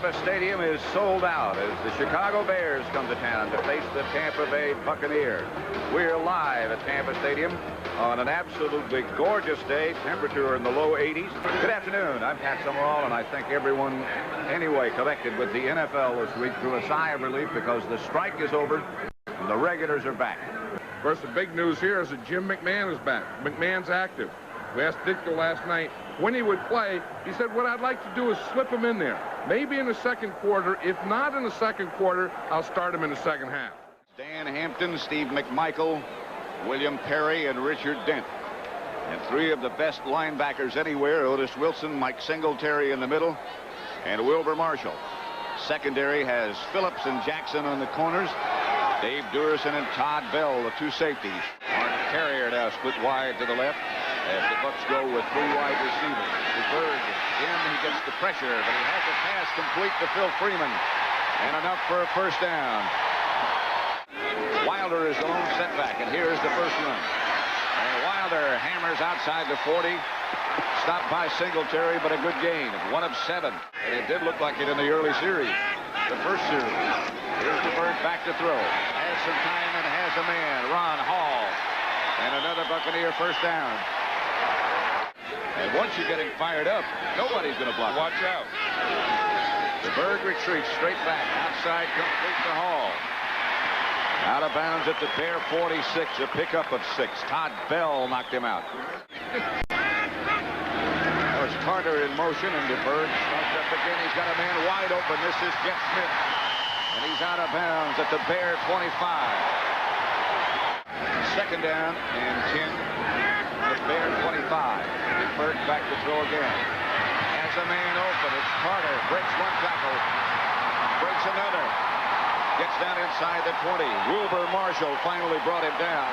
Tampa Stadium is sold out as the Chicago Bears come to town to face the Tampa Bay Buccaneers. We're live at Tampa Stadium on an absolutely gorgeous day. Temperature in the low 80s. Good afternoon. I'm Pat Summerall, and I think everyone anyway connected with the NFL this week drew a sigh of relief because the strike is over and the regulars are back. Of course, the big news here is that Jim McMahon is back. McMahon's active. We asked Ditko last night when he would play. He said, what I'd like to do is slip him in there. Maybe in the second quarter. If not in the second quarter, I'll start him in the second half. Dan Hampton, Steve McMichael, William Perry, and Richard Dent. And three of the best linebackers anywhere, Otis Wilson, Mike Singletary in the middle, and Wilbur Marshall. Secondary has Phillips and Jackson on the corners. Dave Durison and Todd Bell, the two safeties. Mark Carrier now split wide to the left as the Bucs go with three wide receivers. DeBerg in, he gets the pressure, but he has the pass complete to Phil Freeman. And enough for a first down. Wilder is the lone setback, and here is the first run. And Wilder hammers outside the 40. Stopped by Singletary, but a good gain of 1 of 7. And it did look like it in the early series, the first series. Here's DeBerg back to throw. Has some time and has a man. Ron Hall. And another Buccaneer first down. And once you're getting fired up, nobody's going to block. Watch out. DeBerg retreats straight back. Outside complete to Hall. Out of bounds at the Bear 46. A pickup of 6. Todd Bell knocked him out. There's Carter in motion, and DeBerg starts up again. He's got a man wide open. This is Jeff Smith. And he's out of bounds at the Bear 25. Second down and 10. The Bear 25. DeBerg back to throw again. Has a man open. It's Carter. Breaks one tackle. Breaks another. Gets down inside the 20. Wilbur Marshall finally brought him down.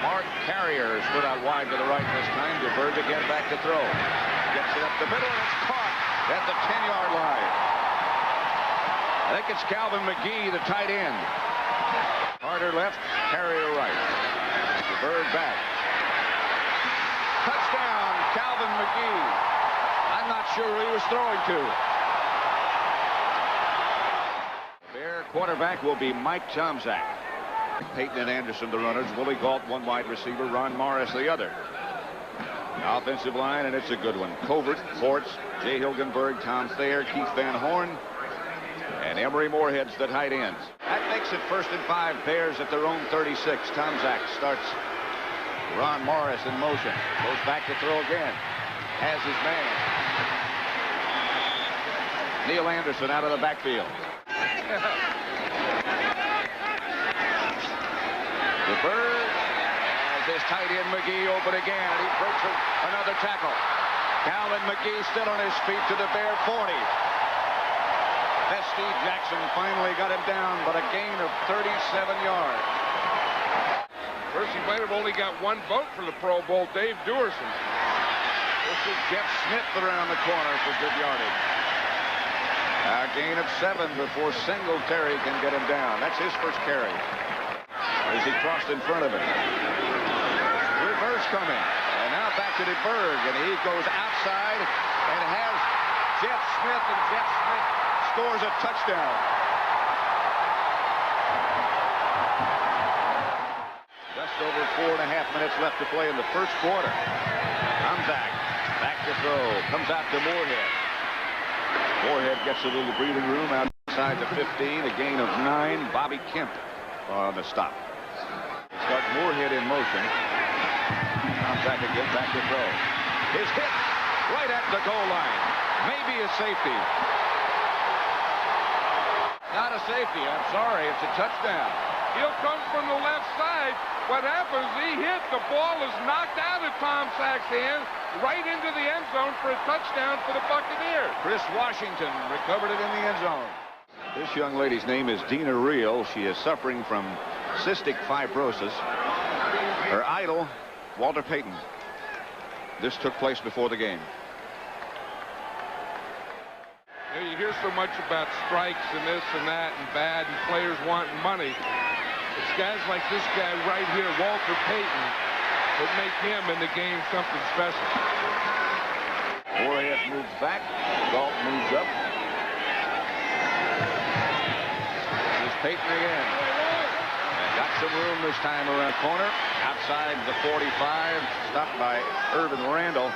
Mark Carrier split out wide to the right this time. DeBerg again back to throw. Gets it up the middle, and it's caught at the 10-yard line. I think it's Calvin McGee, the tight end. Carter left, Carrier right. DeBerg back. Touchdown, Calvin McGee. I'm not sure who he was throwing to. Bear quarterback will be Mike Tomczak. Peyton and Anderson, the runners. Willie Galt, one wide receiver. Ron Morris, the other. Offensive line, and it's a good one. Covert, Forts, Jay Hilgenberg, Tom Thayer, Keith Van Horn, and Emery Moorhead's the tight ends. That makes it 1st and 5. Bears at their own 36. Tomczak starts. Ron Morris in motion. Goes back to throw again. Has his man. Neil Anderson out of the backfield. DeBerg has his tight end McGee open again, and he breaks another tackle. Calvin McGee still on his feet to the Bear 40. Steve Jackson finally got him down, but a gain of 37 yards. First, he might have only got one vote for the Pro Bowl, Dave Durison. This is Jeff Smith around the corner for good yardage. A gain of 7 before Singletary can get him down. That's his first carry. As he crossed in front of him. Reverse coming. And now back to DeBerg, and he goes outside and has Jeff Smith, and Jeff Smith scores a touchdown. Just over 4.5 minutes left to play in the first quarter. Tomczak back to throw. Comes out to Moorhead. Moorhead gets a little breathing room outside the 15. A gain of 9. Bobby Kemp on the stop. Start Moorhead in motion. Tomczak again back to throw. His hit right at the goal line. Maybe a safety. Not a safety. I'm sorry. It's a touchdown. He'll come from the left side. What happens, he hit. The ball is knocked out of Tomczak's hand right into the end zone for a touchdown for the Buccaneers. Chris Washington recovered it in the end zone. This young lady's name is Dina Reel. She is suffering from cystic fibrosis. Her idol, Walter Payton. This took place before the game. You hear so much about strikes and this and that and bad and players wanting money. It's guys like this guy right here, Walter Payton, that make him in the game something special. Moorhead moves back. Galt moves up. Peyton again. And got some room this time around corner. Outside the 45. Stopped by Irvin Randall.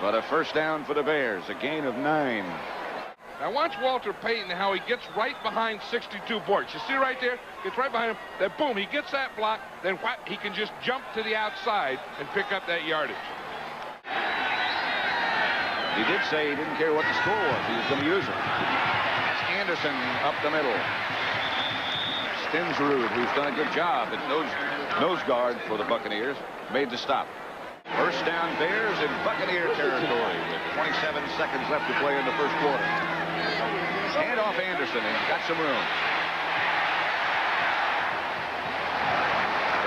But a first down for the Bears. A gain of 9. Now watch Walter Payton, how he gets right behind 62 Bortz. You see right there? Gets right behind him. Then boom, he gets that block. Then what? He can just jump to the outside and pick up that yardage. He did say he didn't care what the score was. He was going to use it. That's Anderson up the middle. Stinsrud, who's done a good job at nose guard for the Buccaneers, made the stop. First down Bears in Buccaneer territory with 27 seconds left to play in the first quarter. Hand off Anderson and got some room.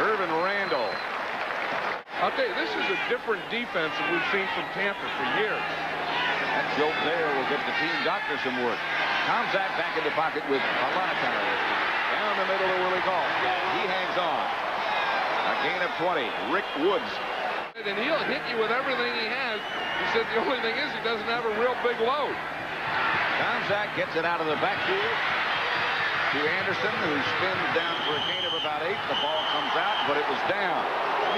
Irvin Randall. I'll tell you, this is a different defense than we've seen from Tampa for years. That jolt there will get the team doctor some work. Tomczak back in the pocket with a lot of time. Down the middle of Willie Gault. He hangs on. A gain of 20. Rick Woods. And he'll hit you with everything he has. He said the only thing is he doesn't have a real big load. Tomczak gets it out of the backfield to Anderson, who spins down for a gain of about 8. The ball comes out, but it was down.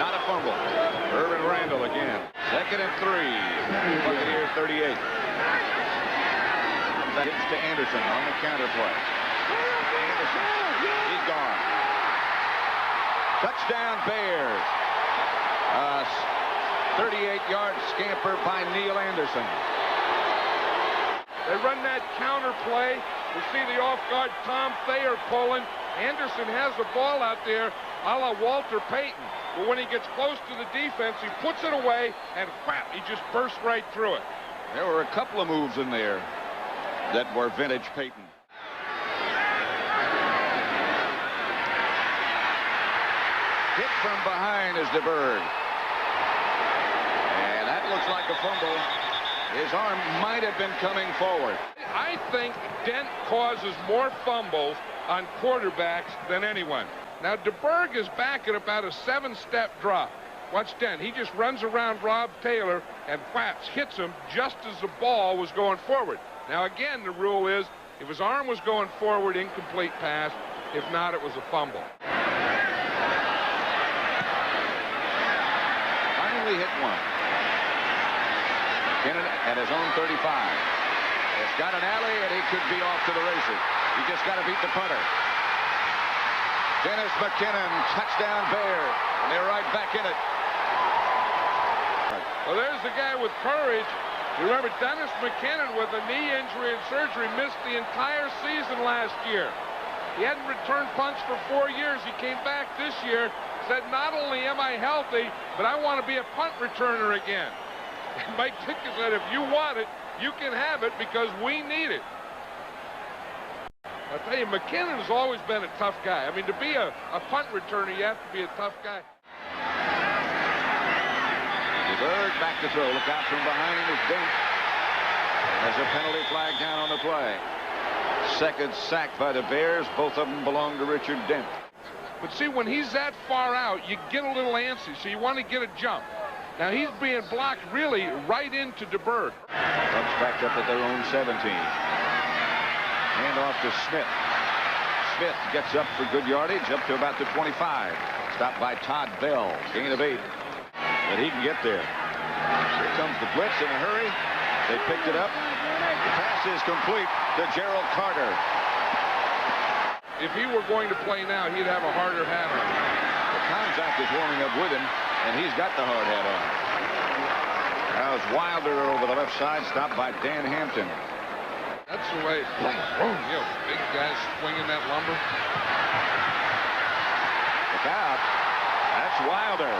Not a fumble. Irvin Randall again. 2nd and 3. Buccaneers 38. That hits to Anderson on the counter play. Anderson, he's gone. Touchdown Bears. 38-yard scamper by Neil Anderson. They run that counter play. We see the off-guard Tom Thayer pulling. Anderson has the ball out there a la Walter Payton. But when he gets close to the defense, he puts it away, and whap, he just bursts right through it. There were a couple of moves in there that were vintage Payton. Hit from behind is DeBerg. And that looks like a fumble. His arm might have been coming forward. I think Dent causes more fumbles on quarterbacks than anyone. Now, DeBerg is back at about a 7-step drop. Watch Dent. He just runs around Rob Taylor and whaps, hits him just as the ball was going forward. Now, again, the rule is if his arm was going forward, incomplete pass. If not, it was a fumble. Finally hit one. McKinnon at his own 35. It's got an alley, and he could be off to the races. You just got to beat the punter. Dennis McKinnon, touchdown Bears, and they're right back in it. Well, there's the guy with courage. You remember Dennis McKinnon with a knee injury and surgery missed the entire season last year. He hadn't returned punts for 4 years. He came back this year, said, not only am I healthy, but I want to be a punt returner again. And Mike Ditka said, if you want it, you can have it because we need it. I'll tell you, McKinnon has always been a tough guy. I mean, to be a punt returner, you have to be a tough guy. DeBerg back to throw. Look out from behind is Dent. There's a penalty flag down on the play. Second sack by the Bears. Both of them belong to Richard Dent. But see, when he's that far out, you get a little antsy, so you want to get a jump. Now, he's being blocked really right into DeBerg. Bucs back up at their own 17. Hand off to Smith. Smith gets up for good yardage, up to about the 25. Stopped by Todd Bell. Gain of 8. But he can get there. Here comes the blitz in a hurry. They picked it up. The pass is complete to Gerald Carter. If he were going to play now, he'd have a harder hat on. Tomczak is warming up with him, and he's got the hard hat on. How's Wilder over the left side, stopped by Dan Hampton. That's the way. Boom, boom, you know, big guys swinging that lumber. Look out. That's Wilder.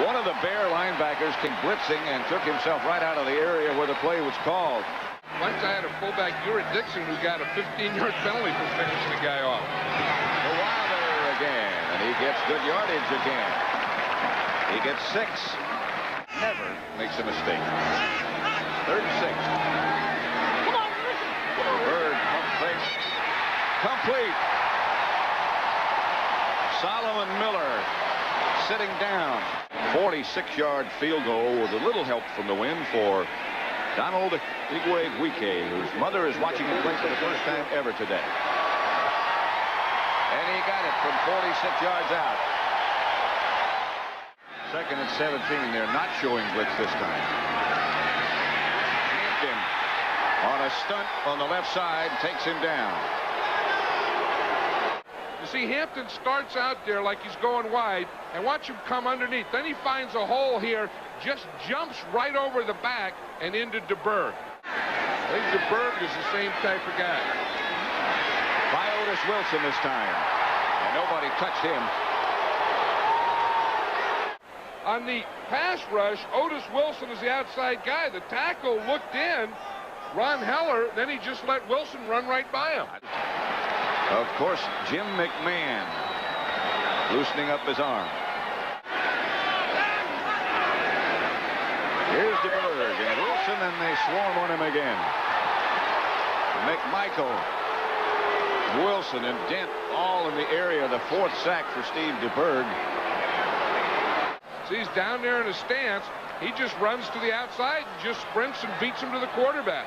One of the Bear linebackers came blitzing and took himself right out of the area where the play was called. Once I had a fullback, Uri Dixon, who got a 15-yard penalty for finishing the guy off. To Wilder again, and he gets good yardage again. He gets 6. Never makes a mistake. 3rd and 6. Come on, Bird pump fake. Complete. Solomon Miller sitting down. 46-yard field goal with a little help from the wind for Donald Igwe-Wike, whose mother is watching him play for the first time ever today. he got it from 46 yards out. Second and 17. They're not showing blitz this time. Hampton on a stunt on the left side takes him down. You see, Hampton starts out there like he's going wide, and watch him come underneath. Then he finds a hole here, just jumps right over the back and into DeBerg. I think DeBerg is the same type of guy. By Otis Wilson this time, and nobody touched him. On the pass rush, Otis Wilson is the outside guy. The tackle looked in, Ron Heller, then he just let Wilson run right by him. Of course, Jim McMahon loosening up his arm. Here's DeBerg and Wilson, and they swarm on him again. McMichael, Wilson, and Dent all in the area. The fourth sack for Steve DeBerg. So he's down there in a stance. He just runs to the outside and just sprints and beats him to the quarterback.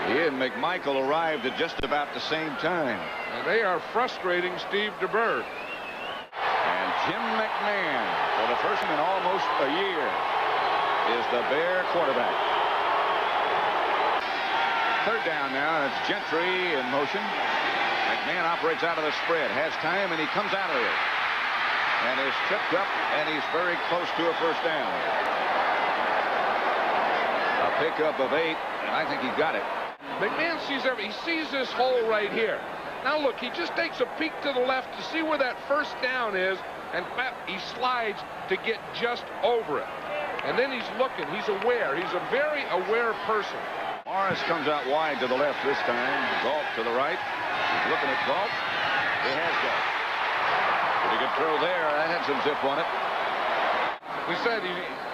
He and McMichael arrived at just about the same time. And they are frustrating Steve DeBerg. And Jim McMahon, for the first time in almost a year, is the Bear quarterback. Third down now. It's Gentry in motion. McMahon operates out of the spread, has time, and he comes out of it. And is tripped up, and he's very close to a first down. A pickup of 8, and I think he got it. McMahon sees he sees this hole right here. Now look, he just takes a peek to the left to see where that first down is, and he slides to get just over it. And then he's looking, he's aware. He's a very aware person. Morris comes out wide to the left this time. Galt to the right. He's looking at Galt. He has Galt. Pretty good throw there. That had some zip on it. We said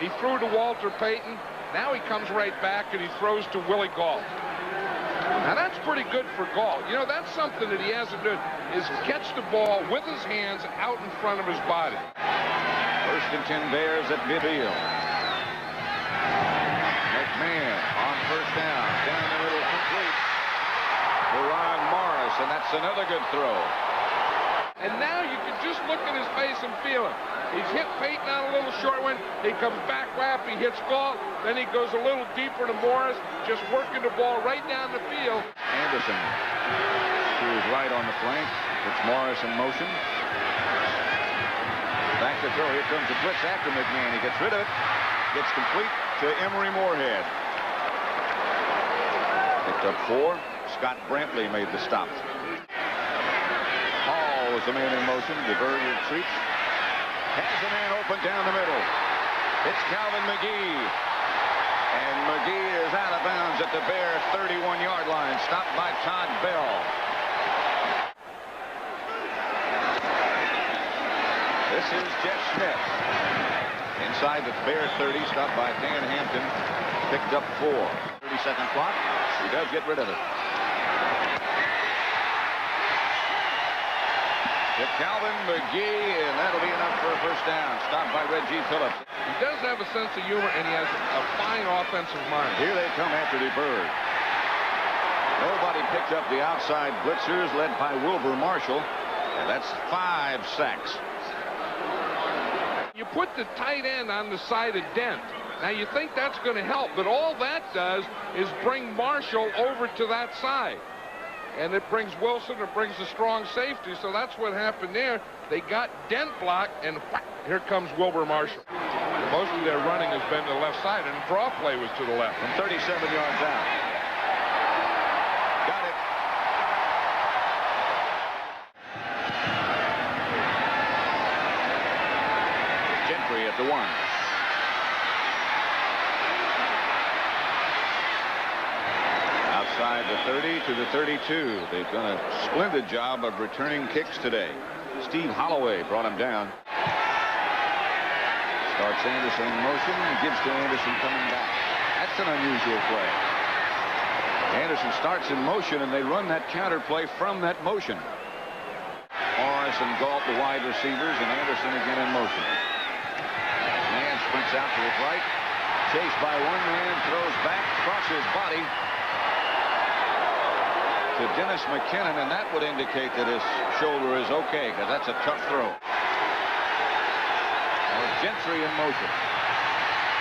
he threw to Walter Payton. Now he comes right back and he throws to Willie Galt. Now that's pretty good for Galt. You know, that's something that he hasn't done, is catch the ball with his hands out in front of his body. First and 10 Bears at midfield. McMahon on first down. Down the middle, complete to Ron Morris, and that's another good throw. And now you can just look at his face and feel it. He's hit Payton on a little short one. He comes back lap. He hits Galt. Then he goes a little deeper to Morris, just working the ball right down the field. Anderson to his right on the flank. Puts Morris in motion. Back to throw. Here comes the blitz after McMahon. He gets rid of it. Gets complete to Emory Moorhead. Picked up 4. Scott Brantley made the stop. Hall was the man in motion. DeBerg retreats. Has the man open down the middle. It's Calvin McGee. And McGee is out of bounds at the Bear 31-yard line. Stopped by Todd Bell. This is Jeff Smith. Inside the Bear 30, stopped by Dan Hampton. Picked up 4. 30-second clock. He does get rid of it. To Calvin McGee, and that'll be enough for a first down. Stopped by Reggie Phillips. He does have a sense of humor, and he has a fine offensive mind. Here they come after DeBerg. Nobody picked up the outside blitzers, led by Wilbur Marshall, and that's 5 sacks. You put the tight end on the side of Dent. Now you think that's going to help, but all that does is bring Marshall over to that side. And it brings Wilson, it brings a strong safety, so that's what happened there. They got Dent blocked, and whack, here comes Wilbur Marshall. Most of their running has been to the left side, and the draw play was to the left. From 37 yards out. Got it. Gentry at the 1. Outside the 30 to the 32. They've done a splendid job of returning kicks today. Steve Holloway brought him down. Starts Anderson in motion and gives to Anderson coming back. That's an unusual play. Anderson starts in motion, and they run that counter play from that motion. Morris and Galt, the wide receivers, and Anderson again in motion. Man sprints out to his right. Chased by one man, throws back, crosses body. to Dennis McKinnon, and that would indicate that his shoulder is okay, because that's a tough throw. Gentry in motion.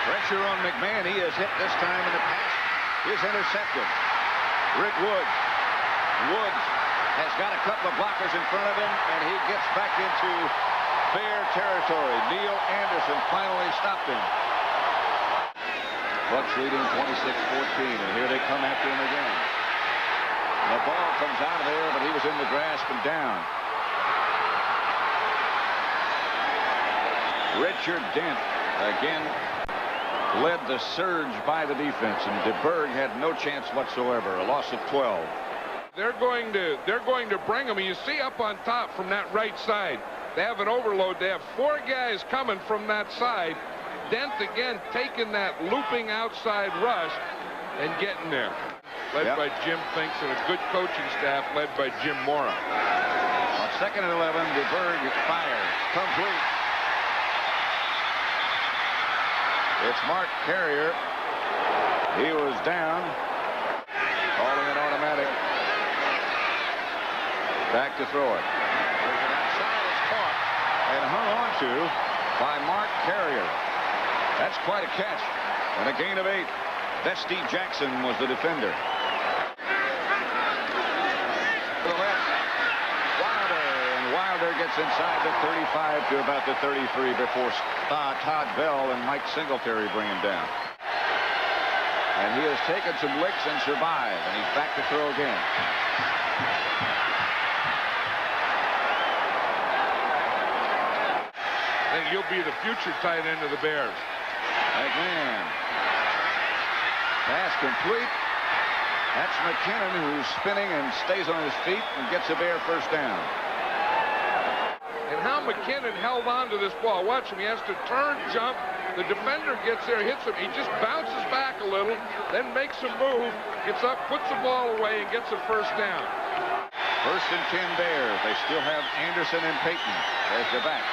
Pressure on McMahon. He is hit this time, and the pass is intercepted. Rick Woods. Woods has got a couple of blockers in front of him, and he gets back into Bear territory. Neil Anderson finally stopped him. Bucs leading 26-14, and here they come after him again. The ball comes out of there, but he was in the grasp and down. Richard Dent again led the surge by the defense, and DeBerg had no chance whatsoever. A loss of 12. They're going to bring him. You see up on top from that right side, they have an overload. They have 4 guys coming from that side. Dent again taking that looping outside rush and getting there. Led by Jim Finks and a good coaching staff led by Jim Mora. On 2nd and 11, DeBerg fires. Complete. It's Mark Carrier. He was down. Calling it automatic. Back to throw it. There's an outside. It's caught and hung on to by Mark Carrier. That's quite a catch. And a gain of 8. Steve Jackson was the defender. To the left. Wilder. And Wilder gets inside the 35 to about the 33 before Todd Bell and Mike Singletary bring him down. And he has taken some licks and survived. And he's back to throw again. I think you'll be the future tight end of the Bears. McMahon. Pass complete. That's McKinnon, who's spinning and stays on his feet and gets a Bear first down. And how McKinnon held on to this ball. Watch him. He has to turn, jump. The defender gets there, hits him. He just bounces back a little, then makes a move, gets up, puts the ball away, and gets a first down. 1st and 10 Bears. They still have Anderson and Payton as the back.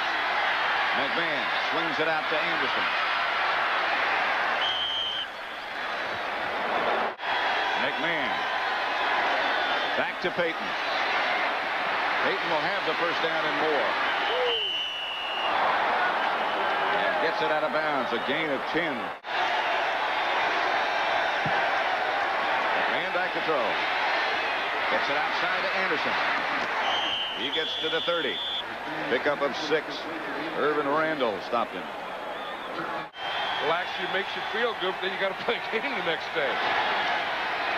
McMahon swings it out to Anderson. McMahon. Back to Payton. Payton will have the first down and more. And gets it out of bounds. A gain of 10. McMahon back to throw. Gets it outside to Anderson. He gets to the 30. Pickup of 6. Irvin Randall stopped him. Well, actually makes you feel good, but then you got to play a game the next day.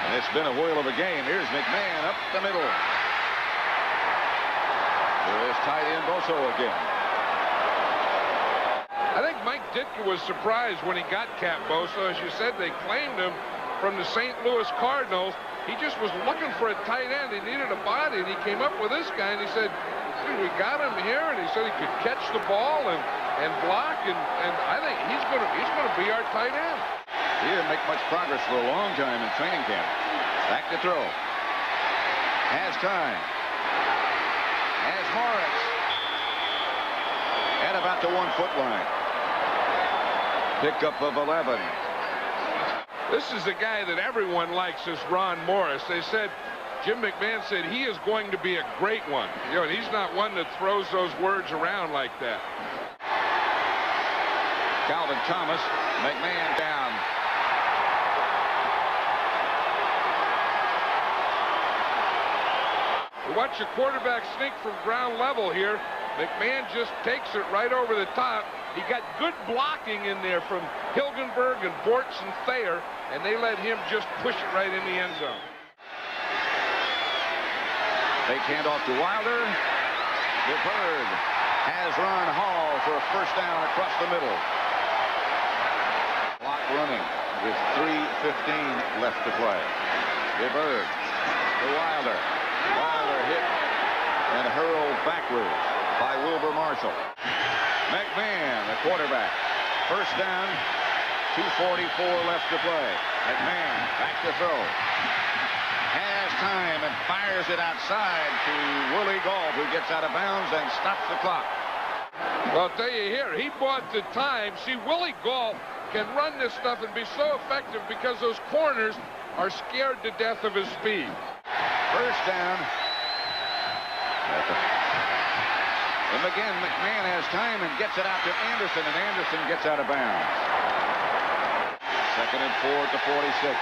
And it's been a whale of a game. Here's McMahon up the middle. There's tight end Boso again. I think Mike Ditka was surprised when he got Cap Boso. As you said, they claimed him from the St. Louis Cardinals. He just was looking for a tight end. He needed a body, and he came up with this guy, and he said, dude, we got him here, and he said he could catch the ball and block, and I think he's going to be our tight end. He didn't make much progress for a long time in training camp. Back to throw. Has time. Has Morris. At about the 1-foot line. Pickup of 11. This is the guy that everyone likes, is Ron Morris. They said, Jim McMahon said he is going to be a great one. You know, and he's not one that throws those words around like that. Calvin Thomas. McMahon down. Watch the quarterback sneak from ground level here. McMahon just takes it right over the top. He got good blocking in there from Hilgenberg and Bortz and Thayer, and they let him just push it right in the end zone. Fake handoff to Wilder. DeBerg has Ron Hall for a first down across the middle. Clock running with 3:15 left to play. DeBerg to Wilder. Wilder hit and hurled backwards by Wilbur Marshall. McMahon, the quarterback. First down, 2:44 left to play. McMahon back to throw. Has time and fires it outside to Willie Gault, who gets out of bounds and stops the clock. Well, I'll tell you here, he bought the time. See, Willie Gault can run this stuff and be so effective because those corners are scared to death of his speed. First down. And again, McMahon has time and gets it out to Anderson, and Anderson gets out of bounds. Second and 4 at the 46.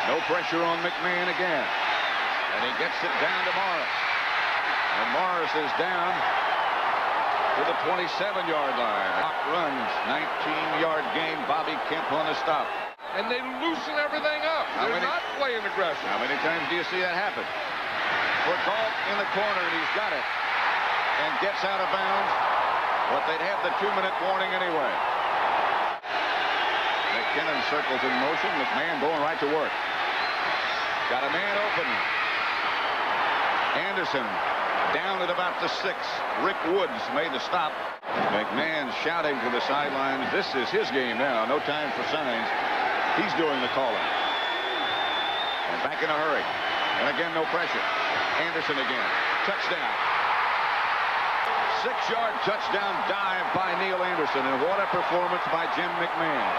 No pressure on McMahon again. And he gets it down to Morris. And Morris is down to the 27-yard line. Clock runs, 19-yard gain. Bobby Kemp on the stop. And they loosen everything up. They're not playing aggressive. How many times do you see that happen? For Galt in the corner, and he's got it. And gets out of bounds. But they'd have the 2-minute warning anyway. McKinnon circles in motion. McMahon going right to work. Got a man open. Anderson down at about the 6. Rick Woods made the stop. McMahon shouting to the sidelines. This is his game now. No time for signs. He's doing the calling. And back in a hurry. And again, no pressure. Anderson again. Touchdown. 6-yard touchdown dive by Neil Anderson. And what a performance by Jim McMahon.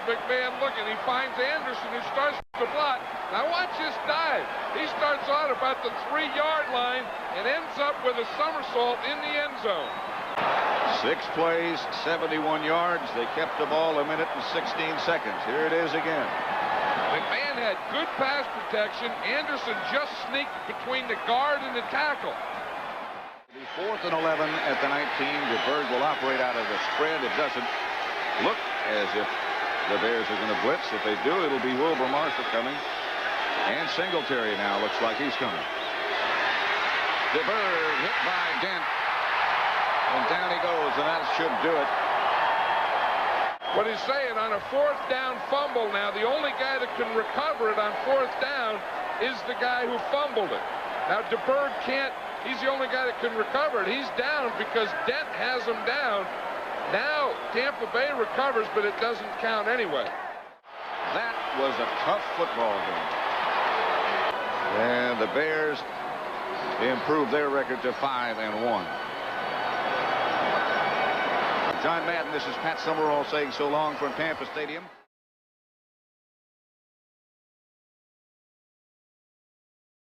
McMahon looking. He finds Anderson, who starts to block. Now watch this dive. He starts out about the 3-yard line and ends up with a somersault in the end zone. 6 plays, 71 yards. They kept the ball 1 minute and 16 seconds. Here it is again. McMahon had good pass protection. Anderson just sneaked between the guard and the tackle. 4th and 11 at the 19. DeBerg will operate out of the spread. It doesn't look as if the Bears are going to blitz. If they do, it'll be Wilbur Marshall coming. And Singletary now looks like he's coming. DeBerg hit by Dent. And down he goes, and that should do it. What he's saying, on a 4th down fumble now, the only guy that can recover it on 4th down is the guy who fumbled it. Now, DeBerg can't. He's the only guy that can recover it. He's down because Dent has him down. Now Tampa Bay recovers, but it doesn't count anyway. That was a tough football game. And the Bears improve their record to 5-1. John Madden, this is Pat Summerall saying so long from Tampa Stadium.